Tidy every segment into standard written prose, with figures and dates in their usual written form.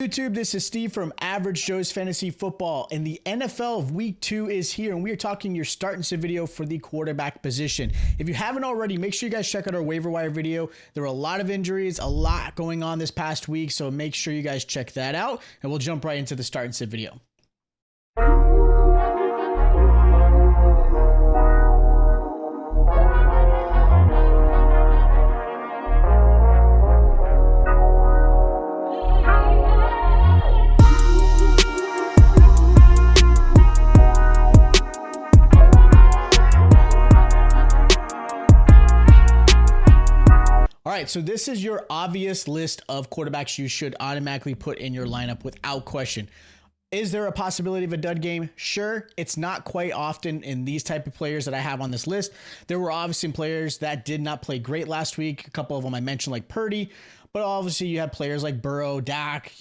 YouTube, this is Steve from Average Joe's Fantasy Football, and the NFL of Week 2 is here, and we are talking your start and sit video for the quarterback position. If you haven't already, make sure you guys check out our waiver wire video. There were a lot of injuries, a lot going on this past week, so make sure you guys check that out, and we'll jump right into the start and sit video. All right, so this is your obvious list of quarterbacks you should automatically put in your lineup without question. Is there a possibility of a dud game? Sure. It's not quite often in these type of players that I have on this list. There were obviously players that did not play great last week. A couple of them I mentioned, like Purdy, but obviously you have players like Burrow, Dak,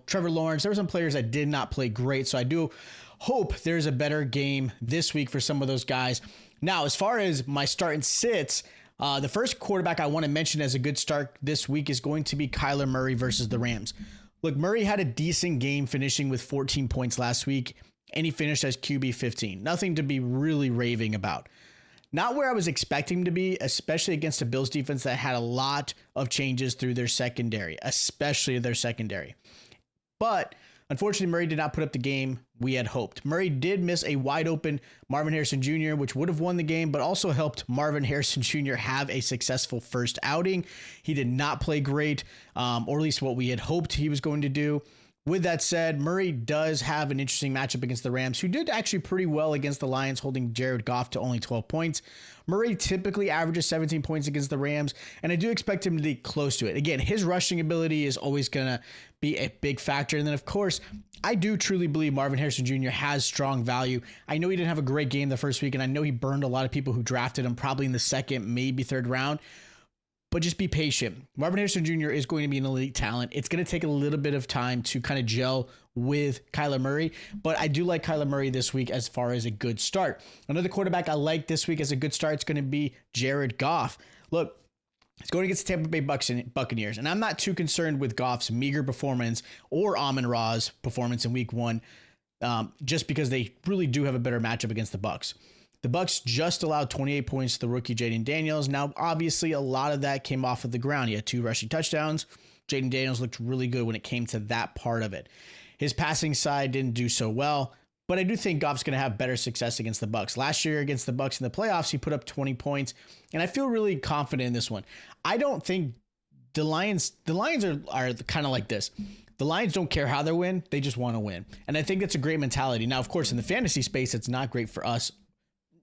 Trevor Lawrence. There were some players that did not play great, so I do hope there's a better game this week for some of those guys. Now, as far as my start and sits, the first quarterback I want to mention as a good start this week is going to be Kyler Murray versus the Rams. Look, Murray had a decent game finishing with 14 points last week, and he finished as QB 15. Nothing to be really raving about. Not where I was expecting him to be, especially against a Bills defense that had a lot of changes through their secondary, especially their secondary. But unfortunately, Murray did not put up the game we had hoped. Murray did miss a wide open Marvin Harrison Jr., which would have won the game, but also helped Marvin Harrison Jr. have a successful first outing. He did not play great, or at least what we had hoped he was going to do. With that said, Murray does have an interesting matchup against the Rams, who did actually pretty well against the Lions, holding Jared Goff to only 12 points. Murray typically averages 17 points against the Rams, and I do expect him to be close to it. Again, his rushing ability is always going to be a big factor. And then, of course, I do truly believe Marvin Harrison Jr. has strong value. I know he didn't have a great game the first week, and I know he burned a lot of people who drafted him probably in the second, maybe third round. But just be patient. Marvin Harrison Jr. is going to be an elite talent. It's going to take a little bit of time to kind of gel with Kyler Murray, but I do like Kyler Murray this week as far as a good start. Another quarterback I like this week as a good start is going to be Jared Goff. Look, it's going against the Tampa Bay Buccaneers, and I'm not too concerned with Goff's meager performance or Amon-Ra's performance in week 1, just because they really do have a better matchup against the Bucs. The Bucs just allowed 28 points to the rookie Jaden Daniels. Now, obviously, a lot of that came off of the ground. He had 2 rushing touchdowns. Jaden Daniels looked really good when it came to that part of it. His passing side didn't do so well, but I do think Goff's going to have better success against the Bucs. Last year against the Bucs in the playoffs, he put up 20 points, and I feel really confident in this one. I don't think the Lions are kind of like this. The Lions don't care how they win. They just want to win. And I think that's a great mentality. Now, of course, in the fantasy space, it's not great for us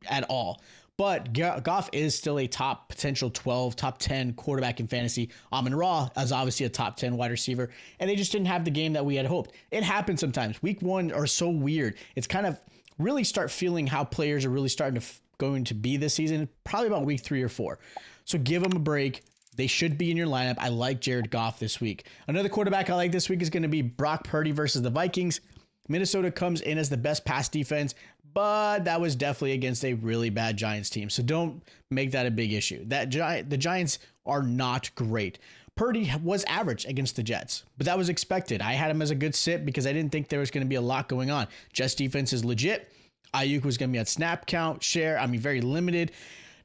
at all. But Goff is still a top potential 12, top 10 quarterback in fantasy. Amon-Ra is obviously a top 10 wide receiver, and they just didn't have the game that we had hoped. It happens sometimes. Week 1 are so weird. It's kind of really start feeling how players are really starting to going to be this season, probably about week 3 or 4. So give them a break. They should be in your lineup. I like Jared Goff this week. Another quarterback I like this week is going to be Brock Purdy versus the Vikings. Minnesota comes in as the best pass defense, but that was definitely against a really bad Giants team. So don't make that a big issue. The Giants are not great. Purdy was average against the Jets, but that was expected. I had him as a good sit because I didn't think there was going to be a lot going on. Jets defense is legit. Ayuk was going to be at snap count, share. Very limited.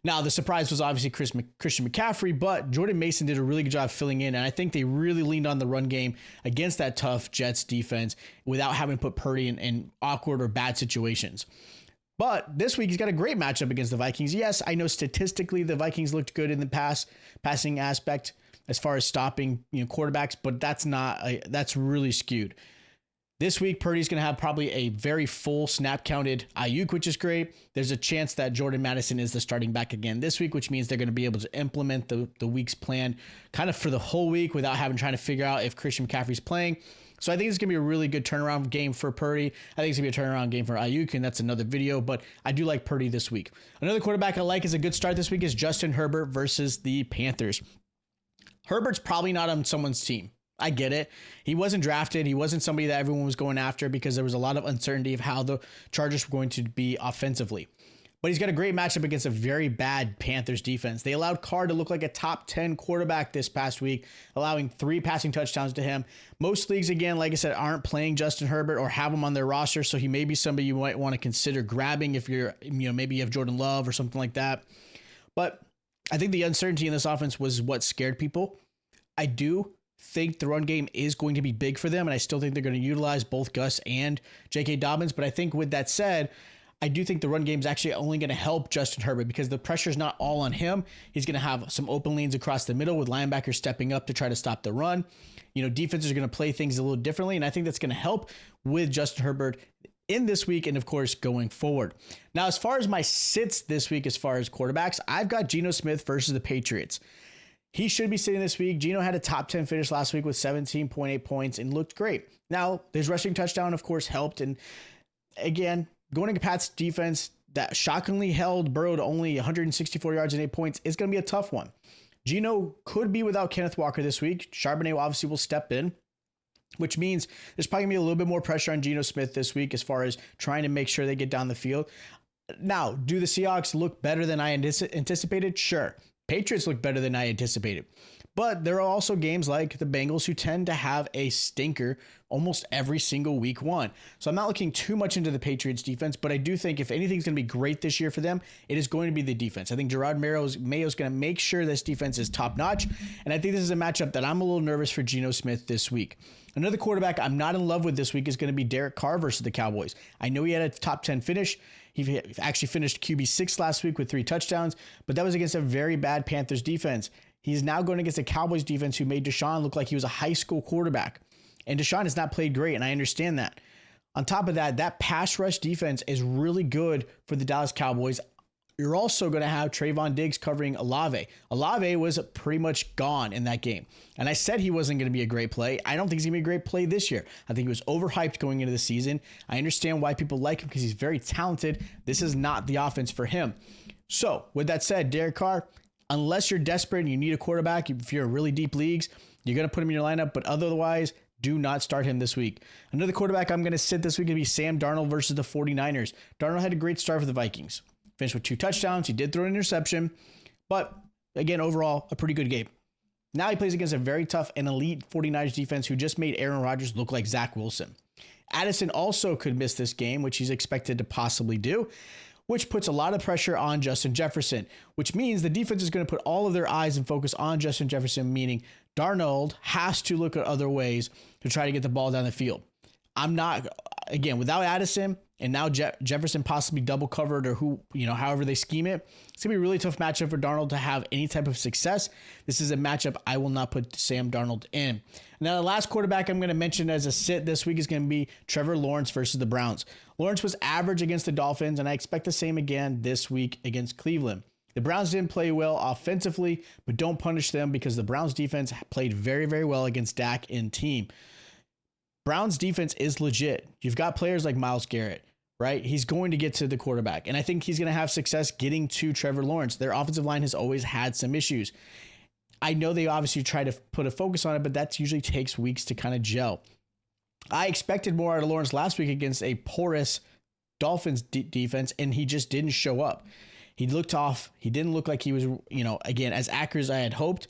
Now, the surprise was obviously Christian McCaffrey, but Jordan Mason did a really good job filling in, and I think they really leaned on the run game against that tough Jets defense without having to put Purdy in awkward or bad situations. But this week, he's got a great matchup against the Vikings. Yes, I know statistically the Vikings looked good in the passing aspect as far as stopping quarterbacks, but that's really skewed. This week, Purdy's going to have probably a very full snap-counted Ayuk, which is great. There's a chance that Jordan Madison is the starting back again this week, which means they're going to be able to implement the week's plan kind of for the whole week without trying to figure out if Christian McCaffrey's playing. So I think it's going to be a really good turnaround game for Purdy. I think it's going to be a turnaround game for Ayuk, and that's another video, but I do like Purdy this week. Another quarterback I like as a good start this week is Justin Herbert versus the Panthers. Herbert's probably not on someone's team. I get it. He wasn't drafted. He wasn't somebody that everyone was going after because there was a lot of uncertainty of how the Chargers were going to be offensively. But he's got a great matchup against a very bad Panthers defense. They allowed Carr to look like a top 10 quarterback this past week, allowing 3 passing touchdowns to him. Most leagues, again, like I said, aren't playing Justin Herbert or have him on their roster, so he may be somebody you might want to consider grabbing if you're, maybe you have Jordan Love or something like that. But I think the uncertainty in this offense was what scared people. I do think the run game is going to be big for them, and I still think they're going to utilize both Gus and J.K. Dobbins. But I think with that said, I do think the run game is actually only going to help Justin Herbert because the pressure is not all on him. He's going to have some open lanes across the middle with linebackers stepping up to try to stop the run. Defenses are going to play things a little differently, and I think that's going to help with Justin Herbert in this week and, of course, going forward. Now, as far as my sits this week, as far as quarterbacks, I've got Geno Smith versus the Patriots. He should be sitting this week. Geno had a top 10 finish last week with 17.8 points and looked great. Now, his rushing touchdown, of course, helped. And again, going to Pat's defense that shockingly held Burrow to only 164 yards and 8 points is going to be a tough one. Geno could be without Kenneth Walker this week. Charbonnet obviously will step in, which means there's probably going to be a little bit more pressure on Geno Smith this week as far as trying to make sure they get down the field. Now, do the Seahawks look better than I anticipated? Sure. Patriots look better than I anticipated. But there are also games like the Bengals who tend to have a stinker almost every single week one. So I'm not looking too much into the Patriots defense, but I do think if anything's going to be great this year for them, it is going to be the defense. I think Gerard Mayo's going to make sure this defense is top notch. And I think this is a matchup that I'm a little nervous for Geno Smith this week. Another quarterback I'm not in love with this week is going to be Derek Carr versus the Cowboys. I know he had a top 10 finish. He actually finished QB6 last week with 3 touchdowns, but that was against a very bad Panthers defense. He's now going against a Cowboys defense who made Deshaun look like he was a high school quarterback. And Deshaun has not played great, and I understand that. On top of that, that pass rush defense is really good for the Dallas Cowboys. You're also going to have Trayvon Diggs covering Olave. Olave was pretty much gone in that game. And I said he wasn't going to be a great play. I don't think he's going to be a great play this year. I think he was overhyped going into the season. I understand why people like him because he's very talented. This is not the offense for him. So, with that said, Derek Carr, unless you're desperate and you need a quarterback, if you're in really deep leagues, you're going to put him in your lineup. But otherwise, do not start him this week. Another quarterback I'm going to sit this week is going to be Sam Darnold versus the 49ers. Darnold had a great start for the Vikings. Finished with 2 touchdowns. He did throw an interception. But, again, overall, a pretty good game. Now he plays against a very tough and elite 49ers defense who just made Aaron Rodgers look like Zach Wilson. Addison also could miss this game, which he's expected to possibly do, which puts a lot of pressure on Justin Jefferson, which means the defense is going to put all of their eyes and focus on Justin Jefferson, meaning Darnold has to look at other ways to try to get the ball down the field. I'm not, again, without Addison and now Jefferson possibly double covered or however they scheme it, it's going to be a really tough matchup for Darnold to have any type of success. This is a matchup I will not put Sam Darnold in. Now, the last quarterback I'm going to mention as a sit this week is going to be Trevor Lawrence versus the Browns. Lawrence was average against the Dolphins, and I expect the same again this week against Cleveland. The Browns didn't play well offensively, but don't punish them because the Browns defense played very, very well against Dak and team. Browns defense is legit. You've got players like Myles Garrett, right? He's going to get to the quarterback, and I think he's going to have success getting to Trevor Lawrence. Their offensive line has always had some issues. I know they obviously try to put a focus on it, but that usually takes weeks to kind of gel. I expected more out of Lawrence last week against a porous Dolphins defense, and he just didn't show up. He looked off. He didn't look like he was, again, as accurate as I had hoped.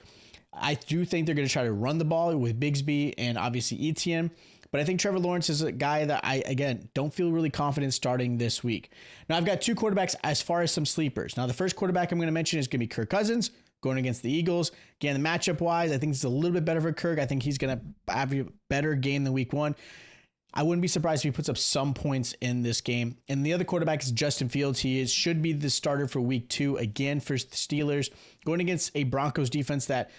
I do think they're going to try to run the ball with Bigsby and obviously Etienne. But I think Trevor Lawrence is a guy that I, again, don't feel really confident starting this week. Now, I've got 2 quarterbacks as far as some sleepers. Now, the first quarterback I'm going to mention is going to be Kirk Cousins going against the Eagles. Again, the matchup-wise, I think it's a little bit better for Kirk. I think he's going to have a better game than week 1. I wouldn't be surprised if he puts up some points in this game. And the other quarterback is Justin Fields. He should be the starter for week 2, again, for the Steelers, going against a Broncos defense that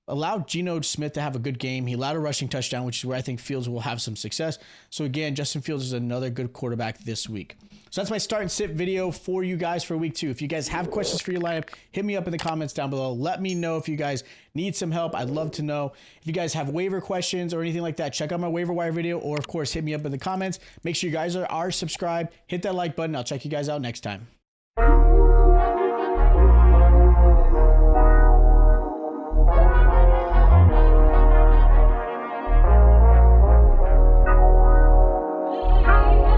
allowed Geno Smith to have a good game. He allowed a rushing touchdown, which is where I think Fields will have some success. So again, Justin Fields is another good quarterback this week. So that's my start and sit video for you guys for week 2. If you guys have questions for your lineup, hit me up in the comments down below. Let me know if you guys need some help. I'd love to know. If you guys have waiver questions or anything like that, check out my waiver wire video, or of course, hit me up in the comments. Make sure you guys are subscribed. Hit that like button. I'll check you guys out next time.